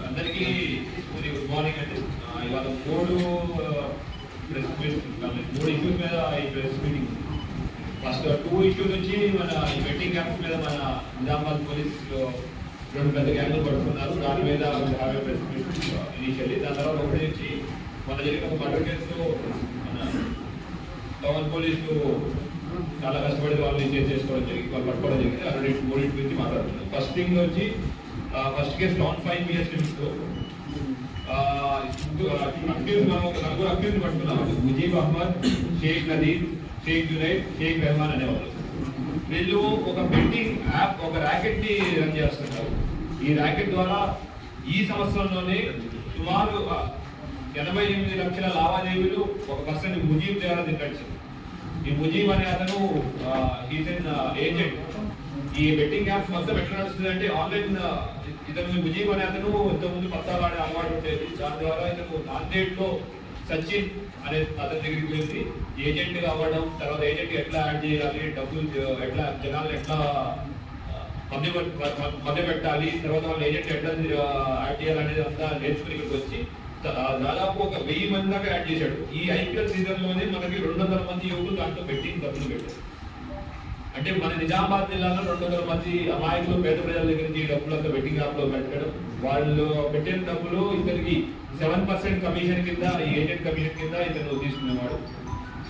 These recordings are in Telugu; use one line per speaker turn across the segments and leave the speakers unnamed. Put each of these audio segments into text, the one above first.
అందరికీ గుడ్ మార్నింగ్ అండి. ఇవాళ మూడు ఇష్యూస్ మీద ఈ ప్రెస్ మీటింగ్. ఫస్ట్ 2 ఇష్యూస్ నుంచి మన ఈ బెట్టింగ్ క్యాంప్స్ మీద మన నిజామాబాద్ పోలీసులు 2 పెద్ద గ్యాంగ్లు పడుతున్నారు. దాని మీద ప్రెస్ మీటింగ్ ఇనిషియల్లీ. దాని తర్వాత ఒకటి నుంచి మన జరిగిన ఒక మర్డర్ కేసులో మన టౌన్ పోలీసులు చాలా కష్టపడి వాళ్ళని చేసుకోవడం జరిగింది, వాళ్ళు పట్టుకోవడం జరిగింది. అలాంటి మూడింటి గురించి మాట్లాడుతున్నాం. ఫస్ట్ థింగ్ వచ్చి ఫస్ట్ కేసు నాన్ 5 years లిమిట్తో నలుగురు అక్యూజ్ పట్టుకున్నాం. ముజీబ్ అహ్మద్, షేక్ నదీర్, షేక్ జునైద్, షేక్ రెహమాన్ అనేవాళ్ళు. వీళ్ళు ఒక బెట్టింగ్ యాప్, ఒక ర్యాకెట్ ని రన్ చేస్తున్నారు. ఈ ర్యాకెట్ ద్వారా ఈ సంవత్సరంలోనే సుమారు 88 లక్షల లావాదేవీలు ఒక పర్సన్ ముజీబ్ ద్వారా దిగొచ్చింది. ఈ ముజీబ్ అనే అతను ఈజ్ ఎన్ ఏజెంట్. ఈ బెట్టింగ్ యాప్స్ మొత్తం ఎట్లా నడుస్తుంది అంటే ఆన్లైన్. ఇతను ముజీబ్ అనే అతను ఇంతకుముందు పత్తాలు ఆడే అలవాటు ఉండేది. దాని ద్వారా ఇతను నాందేడ్లో సచిన్ అనే అతని దగ్గరికి వెళ్ళి ఏజెంట్ అవ్వడం, తర్వాత ఏజెంట్ ఎట్లా యాడ్ చేయాలి, డబ్బులు ఎట్లా జనాలు ఎట్లా మధ్య పెట్టాలి, తర్వాత వాళ్ళ ఏజెంట్ ఎట్లా యాడ్ చేయాలనేది అంతా నేర్చుకుని ఇక్కడికి వచ్చి దాదాపు ఒక 1000 మంది దాకా యాడ్ చేశాడు. ఈ ఐపీఎల్ సీజన్ లోనే మనకి 200 మంది యువకులు దాంట్లో బెట్టింగ్ డబ్బులు పెట్టారు. అంటే మన నిజామాబాద్ జిల్లాలో 200 మంది అమాయకులు పేద ప్రజల దగ్గర నుంచి డబ్బులంతా బెట్టింగ్ యాప్ లో పెట్టడం. వాళ్ళు పెట్టిన డబ్బులు ఇతనికి 7% కమిషన్ కింద, ఈ ఏజెంట్ కమిషన్ కింద ఇతను తీసుకునేవాడు.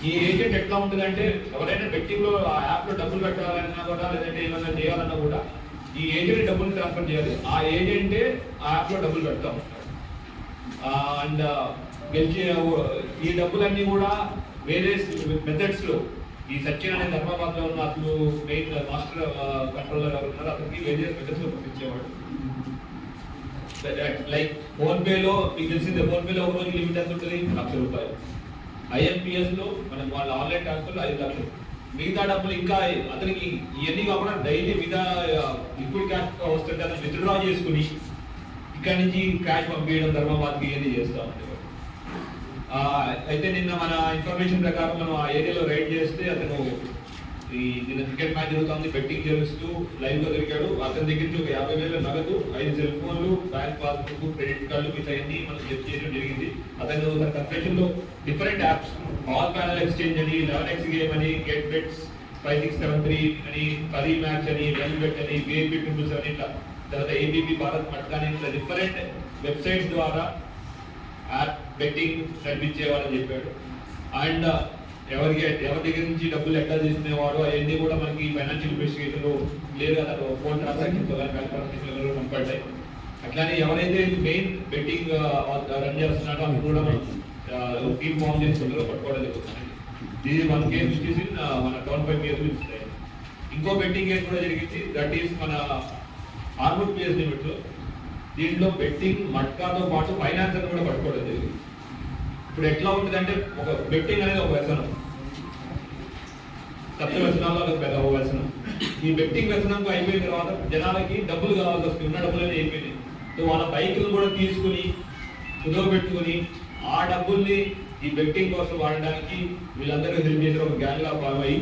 ఈ ఏజెంట్ ఎట్లా ఉంటుందంటే ఎవరైనా బెట్టింగ్ లో ఆ యాప్ లో డబ్బులు పెట్టాలన్నా కూడా, లేదంటే ఏమన్నా చేయాలన్నా కూడా ఈ ఏజెంట్ డబ్బులు ట్రాన్స్ఫర్ చేయాలి. ఆ ఏజెంటే ఆ యాప్ లో డబ్బులు పెడతా ఉంటాడు. అండ్ గెలిచే ఈ డబ్బులన్నీ కూడా వేరే మెథడ్స్ లో, ఈ సచిన్ అనే ధర్మాబాద్ లో ఉన్న అసలు మెయిన్ మాస్టర్ కంట్రోలర్ ఎవరు ఉన్నారు అతనికి వేరే మెథడ్స్ లో పంపించేవాడు. లైక్ ఫోన్ పేలో మీకు తెలిసిందే, ఫోన్ పేలో ఒక రోజు లిమిట్ ఎంత ఉంటుంది? 1 లక్ష రూపాయలు. ఐఎంపిఎస్ లో మనం వాళ్ళ ఆన్లైన్ ట్రాన్స్ఫర్ 5 లక్షలు. మిగతా డబ్బులు ఇంకా అతనికి ఇవన్నీ కాకుండా డైలీ మిగతా లిక్విడ్ క్యాష్ వస్తుంటే అతను విత్డ్రా చేసుకుని ఇక్కడ నుంచి క్యాష్ పంపించడం ధర్మాబాద్కి ఇవన్నీ చేస్తూ ఉండేవాడు. అయితే నిన్న మన ఇన్ఫర్మేషన్ ప్రకారం మనం ఆ ఏరియాలో రైడ్ చేస్తే అతను నిన్న క్రికెట్ మ్యాచ్ జరుగుతుంది, బెట్టింగ్ చేస్తూ లైవ్ లో దొరికాడు. అతని దగ్గర నుంచి ఒక 50,000 నగదు, 5 సెల్ ఫోన్లు, బ్యాంక్ పాస్బుక్, క్రెడిట్ కార్డు ఇట్లా అన్ని మనం చెక్ చేయడం జరిగింది. అతను తన కన్ఫెషన్ లో different apps, all panel exchange అని, 11x గేమ్ అని, గెట్ బెట్స్ 5673 అని, కరీ మ్యాచ్ అని, వెల్ బెట్ అని, విఐపి ట్రిపుల్స్ అని, ఇట్లా తర్వాత ఏబీపీ భారత్ మట్కాని, ఇట్లా డిఫరెంట్ వెబ్సైట్స్ ద్వారా యాప్ బెట్టింగ్ నడిపించేవాడని చెప్పాడు. అండ్ ఎవరి దగ్గర నుంచి డబ్బులు ఎట్లా తీసుకునేవాడు అవన్నీ కూడా మనకి ఫైనాన్షియల్ ఇన్వెస్టిగేషన్ లో లేదు కదా, ఫోన్ ట్రాన్సాక్షన్స్ కానీ బ్యాంక్ ట్రాన్సాక్షన్లు కనపడ్డాయి. అట్లానే ఎవరైతే మెయిన్ బెట్టింగ్ రన్ చేస్తున్నాడో అవి కూడా టీమ్ ఫామ్ చేసుకుంటారో పట్టుకోవడం జరుగుతుంది. ఇది 1 కేసు వచ్చేసి మన టౌన్ 5 years ఇస్తాయి. ఇంకో బెట్టింగ్ కేసు కూడా జరిగింది, దట్ ఈస్ మన ఆర్మూర్ పిఎస్ లిమిట్ లో. దీంట్లో బెట్టింగ్ మట్కాతో పాటు ఫైనాన్స్ అని కూడా పట్టుకోవడం జరిగింది. ఇప్పుడు ఎట్లా ఉంటుందంటే ఒక బెట్టింగ్ అనేది ఒక వ్యసనం, సప్త వ్యసనాల్లో అది పెద్ద ఒక వ్యసనం. ఈ బెట్టింగ్ వ్యసనంతో అయిపోయిన తర్వాత జనాలకి డబ్బులు కావాల్సి వస్తుంది, ఉన్న డబ్బులన్నీ అయిపోయినాయి. సో వాళ్ళ బైకులు కూడా తీసుకుని కుదవబెట్టుకుని ఆ డబ్బుల్ని ఈ బెట్టింగ్ కోసం వాడడానికి వీళ్ళందరూ హెల్ప్ చేసిన ఒక గ్యాంగ్ గా ఫామ్ అయ్యి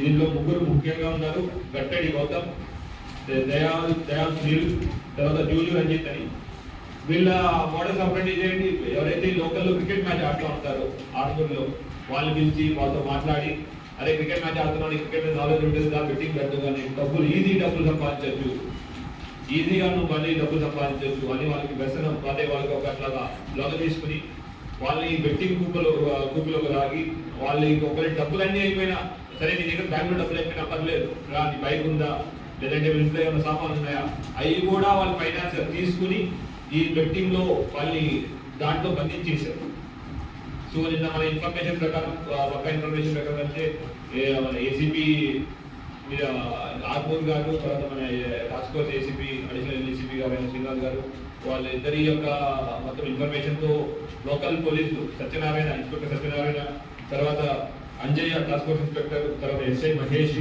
దీనిలో 3 ముఖ్యంగా ఉన్నారు. గట్టడి గౌతమ్, దయాల్ సునీల్, తర్వాత జూజు రంజిత్ అని. వీళ్ళ మోడల్స్ ఆపరేట్ చేయండి. ఎవరైతే లోకల్లో క్రికెట్ మ్యాచ్ ఆడుతూ ఉంటారో ఆర్మూర్లో వాళ్ళు పిలిచి వాళ్ళతో మాట్లాడి, అరే క్రికెట్ మ్యాచ్ ఆడుతున్నాను, క్రికెట్ మీద నాలెడ్జ్ ఉంటుంది కదా, బెట్టింగ్ పెట్టు కానీ డబ్బులు డబ్బులు సంపాదించవచ్చు, ఈజీగా నువ్వు మళ్ళీ డబ్బులు సంపాదించవచ్చు అని వాళ్ళకి వ్యసనం. అదే వాళ్ళకి ఒక అట్లాగా లొగ తీసుకుని వాళ్ళని బెట్టింగ్ కూపులోకి రాగి వాళ్ళు ఇంకొకరి డబ్బులన్నీ అయిపోయినా సరే, నీ దగ్గర బ్యాంకులో డబ్బులు అయిపోయినా పర్లేదు రా, నీ బైక్ ఉందా, లేదంటే ఇంట్లో ఏమైనా సామాన్లు ఉన్నాయా, అవి కూడా వాళ్ళు ఫైనాన్స్ తీసుకుని ఈ బెట్టింగ్ లో వాళ్ళని దాంట్లో బంధించేశారు. సో నిన్న మన ఇన్ఫర్మేషన్ ప్రకారం, పక్క ఇన్ఫర్మేషన్ ప్రకారం అంటే మన ఏసీపీ ఆర్మూర్ గారు, తర్వాత మన task force ACP, additional ACP గారు శ్రీనివాస్ గారు, వాళ్ళిద్దరి యొక్క మొత్తం ఇన్ఫర్మేషన్ తో లోకల్ పోలీసులు సత్యనారాయణ, ఇన్స్పెక్టర్ సత్యనారాయణ, తర్వాత అంజయ్య టాస్క్ ఫోర్స్ ఇన్స్పెక్టర్, తర్వాత ఎస్ఐ మహేష్,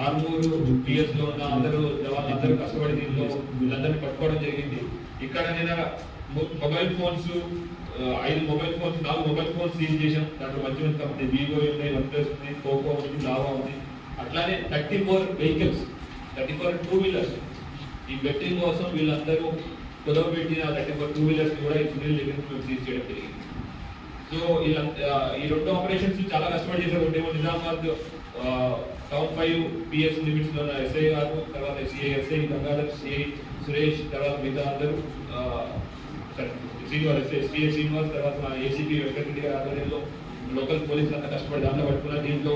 ఆర్మూరు పిఎస్ లో ఉన్న వాళ్ళందరూ కష్టపడి దీనిలో వీళ్ళందరినీ పట్టుకోవడం జరిగింది. ఇక్కడ నేను mobile phones 5 mobile phones, 4 mobile phones seize చేశాం. దాంట్లో మంచి మంచి కంపెనీ వివో ఉన్నాయి, వన్ప్లస్ ఉంది, పోకో ఉంది, లావా ఉంది. అట్లానే 34 వెహికల్స్, 34 2 వీలర్స్ ఈ బెట్టింగ్ కోసం వీళ్ళందరూ కుదవ పెట్టిన 34 టూ వీలర్స్ కూడా ఈ సునీల్ దగ్గర నుంచి మేము సీజ్ చేయడం జరిగింది. సో ఇలా ఈ 2 ఆపరేషన్స్ చాలా కష్టపడి చేశారు. ఒకటేమో నిజామాబాద్ టౌన్ 5 పిఎస్ లిమిట్స్ లో ఉన్న ఎస్ఐ గారు, తర్వాత ఎస్ఐ గంగాధర్, సిఐ సురేష్, తర్వాత మిగతా అందరూ శ్రీనివాస్ ఎస్ఐ శ్రీనివాస్, తర్వాత ఏసీపీ వెంకటరెడ్డి గారి ఆధ్వర్యంలో లోకల్ పోలీసులు అంతా కష్టపడి దాంట్లో పట్టుకున్నారు. దీంట్లో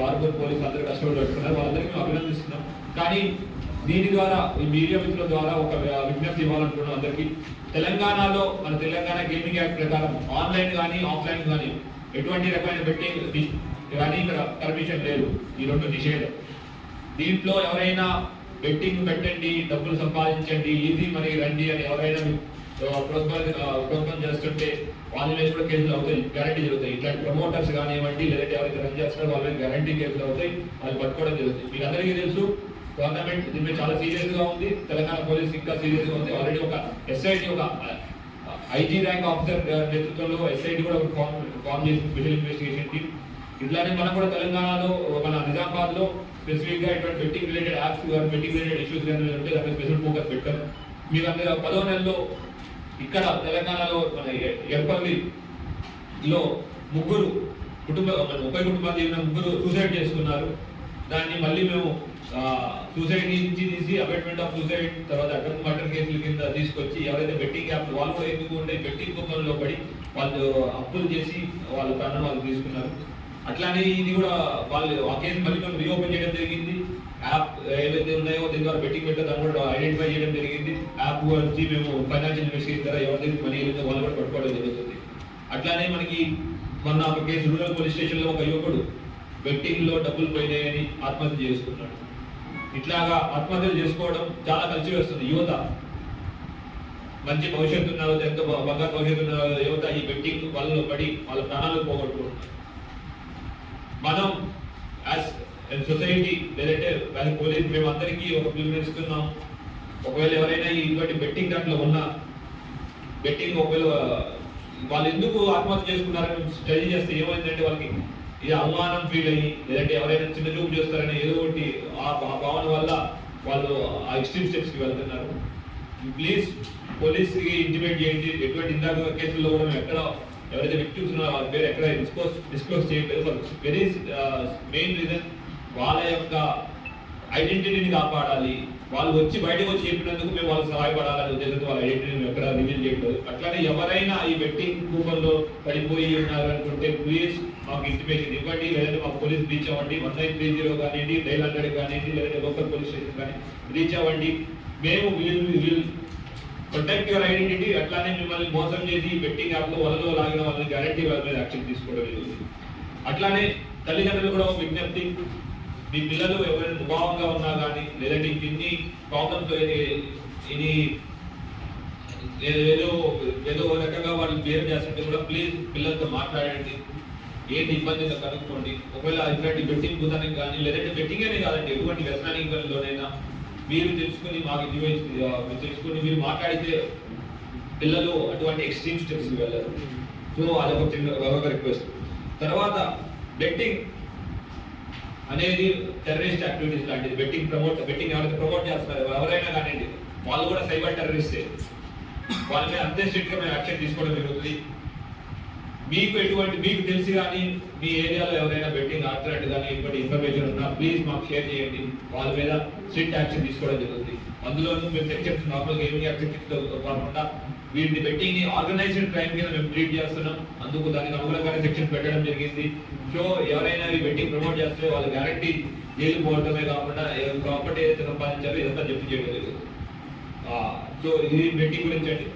ఆర్గోర్ పోలీసులు అందరూ కష్టపడి పట్టుకున్నారు. వాళ్ళందరికీ మేము అభినందిస్తున్నాం. కానీ దీని ద్వారా ఈ మీడియా మిత్రుల ద్వారా ఒక విజ్ఞప్తి ఇవ్వాలనుకున్నాం అందరికీ. తెలంగాణలో మన తెలంగాణ గేమింగ్ యాక్ట్ ప్రకారం ఆన్లైన్ కానీ ఆఫ్లైన్ కానీ ఎటువంటి రకమైన బెట్టింగ్ కానీ ఇక్కడ పర్మిషన్ లేదు. ఈ 2 నిషేధం. దీంట్లో ఎవరైనా బెట్టింగ్ పెట్టండి, డబ్బులు సంపాదించండి, ఈజీ మనీ రండి అని ఎవరైనా ప్రోత్సాహం చేస్తుంటే వాళ్ళ మీద కూడా కేసులు అవుతాయి, గ్యారంటీ జరుగుతాయి. ఇట్లాంటి ప్రమోటర్స్ కానివ్వండి, లేదంటే ఎవరైతే రన్ చేస్తారో వాళ్ళ మీద గ్యారంటీ కేసులు అవుతాయి, వాళ్ళు పట్టుకోవడం జరుగుతుంది. మీకు అందరికీ తెలుసు, గవర్నమెంట్ దీని మీద చాలా సీరియస్ గా ఉంది. తెలంగాణ పోలీస్ ఇంకా సీరియస్ గా ఉంది. ఆల్రెడీ ఒక ఎస్ఐటి, ఒక ఐజీ ర్యాంక్ ఆఫీసర్ నేతృత్వంలో ఎస్ఐటి కూడా ఫామ్ చేసి స్పెషల్ ఇన్వెస్టిగేషన్ టీమ్. ఇట్లానే మనం కూడా తెలంగాణలో మన నిజామాబాద్ లో స్పెసిఫిక్ గా ఇటువంటి బెట్టింగ్ రిలేటెడ్ యాప్స్ కానీ బెట్టింగ్ రిలేటెడ్ ఇష్యూస్ కానీ ఉంటే దాని స్పెషల్ ఫోకస్ పెట్టాం. మీరు అందరూ 10వ నెలలో ఇక్కడ తెలంగాణలో మన ఎర్పల్లిలో 30 కుటుంబాలు చెందిన 3 సూసైడ్ చేసుకున్నారు. దాన్ని మళ్ళీ మేము సూసైడ్ నుంచి తీసి అబేట్మెంట్ ఆఫ్ సూసైడ్, తర్వాత అటెంప్ట్ మర్డర్ కేసుల కింద తీసుకొచ్చి ఎవరైతే బెట్టింగ్ యాప్ వాళ్ళు కూడా ఎందుకు ఉంటే బెట్టింగ్ కుప్పంలో పడి వాళ్ళు అప్పులు చేసి వాళ్ళ ప్రాణం వాళ్ళు తీసుకున్నారు. అట్లానే ఇది కూడా వాళ్ళు ఆ కేసు మళ్ళీ మేము రీఓపెన్ చేయడం జరిగింది. యాప్ ఏవైతే ఉన్నాయో దీని ద్వారా బెట్టింగ్ పెట్టో దాన్ని కూడా ఐడెంటిఫై చేయడం జరిగింది. యాప్ వచ్చి మేము ఫైనాన్షియల్ ఇన్వెస్టిగేషన్ ద్వారా ఎవరి దగ్గర మనీ ఏదైతే వాళ్ళు కూడా పట్టుకోవడం జరుగుతుంది. అట్లానే మనకి మొన్న ఒక కేసు రూరల్ పోలీస్ స్టేషన్లో ఒక యువకుడు బెట్టింగ్ లో డబ్బులు పోయినాయని ఆత్మహత్య చేసుకున్నాడు. ఇట్లాగా ఆత్మహత్యలు చేసుకోవడం చాలా కలిసి వస్తుంది. యువత మంచి భవిష్యత్తు ఉన్న ఎంతో బంగారు భవిష్యత్తు ఉన్న యువత ఈ బెట్టింగ్ వల్ల పడి వాళ్ళ ప్రాణాలు పోగొట్టుకుంటున్నారు. మనం యాజ్ సొసైటీ లేదంటే పోలీస్ మేము అందరికీ ఒక పిలుపునిస్తున్నాం. ఒకవేళ ఎవరైనా ఇటువంటి బెట్టింగ్ దాంట్లో ఉన్నా, బెట్టింగ్ ఒకవేళ వాళ్ళు ఎందుకు ఆత్మహత్య చేసుకున్నారని స్టడీ చేస్తే ఏమైందంటే వాళ్ళకి ఇది అవమానం ఫీల్ అయ్యి, లేదంటే ఎవరైనా చిన్న చూపు చేస్తారని ఏదో ఒకటి ఆ భావన వల్ల వాళ్ళు ఆ ఎక్స్ట్రీమ్ స్టెప్స్కి వెళ్తున్నారు. ప్లీజ్ పోలీస్కి ఇంటిమేట్ చేయండి. ఎటువంటి ఇందాక కేసుల్లో కూడా మేము ఎక్కడ ఎవరైతే విక్టిమ్స్ ఉన్నారో వాళ్ళ పేరు ఎక్కడ డిస్క్లోజ్ చేయట్లేదు. వెరీ మెయిన్ రీజన్ వాళ్ళ యొక్క ఐడెంటిటీని కాపాడాలి. వాళ్ళు వచ్చి బయటకు వచ్చి చెప్పినందుకు మేము వాళ్ళకి సహాయపడాలని ఉద్దేశంతో వాళ్ళ ఐడెంటిటీని ఎక్కడ రివీల్ చేయట్లేదు. అట్లానే ఎవరైనా ఈ బెట్టింగ్ కూపంలో పడిపోయి ఉన్నారు అనుకుంటే ప్లీజ్ మాకు ఇంటిమేషన్ ఇవ్వండి, లేదంటే మాకు పోలీస్ రీచ్ అవ్వండి. 1930 కానివ్వండి, డైల్ 100 కానివ్వండి, లేదంటే లోకల్ పోలీస్ స్టేషన్ కానీ రీచ్ అవ్వండి. మేము విల్ ప్రొటెక్ట్ యువర్ ఐడెంటిటీ. అట్లానే మిమ్మల్ని మోసం చేసి బెట్టింగ్ యాప్లో వలలో లాగిన వాళ్ళని గ్యారంటీ వాళ్ళ మీద యాక్షన్ తీసుకోవడం జరుగుతుంది. అట్లానే తల్లిదండ్రులు కూడా విజ్ఞప్తి, మీ పిల్లలు ఎవరైనా ముభావంగా ఉన్నా కానీ, లేదంటే ఇన్ని ప్రాబ్లమ్స్ ఇది ఏదో రకంగా వాళ్ళు బిహేవ్ చేస్తుంటే కూడా ప్లీజ్ పిల్లలతో మాట్లాడండి. ఏంటి ఇబ్బంది కనుక్కోండి. ఒకవేళ ఇట్లాంటి బెట్టింగ్ భూతానికి కానీ, లేదంటే బెట్టింగ్ అనే కాదండి, ఎటువంటి వ్యసనానిలోనైనా మీరు తెలుసుకుని మాకు తెలుసుకుని మీరు మాట్లాడితే పిల్లలు అటువంటి ఎక్స్ట్రీమ్ స్టెప్స్కి వెళ్ళరు. సో అదొక చిన్న రిక్వెస్ట్. తర్వాత బెట్టింగ్ అనేది టెర్రరిస్ట్ యాక్టివిటీస్ లాంటిది. బెట్టింగ్ ఎవరైతే ప్రమోట్ చేస్తున్నారో ఎవరైనా కానివ్వండి, వాళ్ళు కూడా సైబర్ టెర్రరిస్టే. వాళ్ళ మీద అంతే స్ట్రిక్ట్గా మేము యాక్షన్ తీసుకోవడం జరుగుతుంది. మీకు తెలిసి కానీ మీ ఏరియాలో ఎవరైనా బెట్టింగ్ ఆడుతున్నట్టు కానీ ఇటువంటి ఇన్ఫర్మేషన్ ఉన్నా ప్లీజ్ మాకు షేర్ చేయండి. వాళ్ళ మీద స్ట్రిక్ట్ యాక్షన్ తీసుకోవడం జరుగుతుంది. అందులోనూ మేము సెక్షన్స్ నార్మల్ గేమింగ్ యాక్షన్ కాకుండా వీటిని బెట్టింగ్ ని ఆర్గనైజ్డ్ క్రైమ్ కింద మేము ట్రీట్ చేస్తున్నాం. అందుకు దానికి అనుగుణంగానే సెక్షన్ పెట్టడం జరిగింది. సో ఎవరైనా ఈ బెట్టింగ్ ప్రమోట్ చేస్తే వాళ్ళ గ్యారంటీ జైలు పోవడమే కాకుండా ప్రాపర్టీ ఏదైతే సంపాదించారో ఇదంతా జప్తు చేయడం జరుగుతుంది. సో ఇది బెట్టింగ్ గురించి అండి.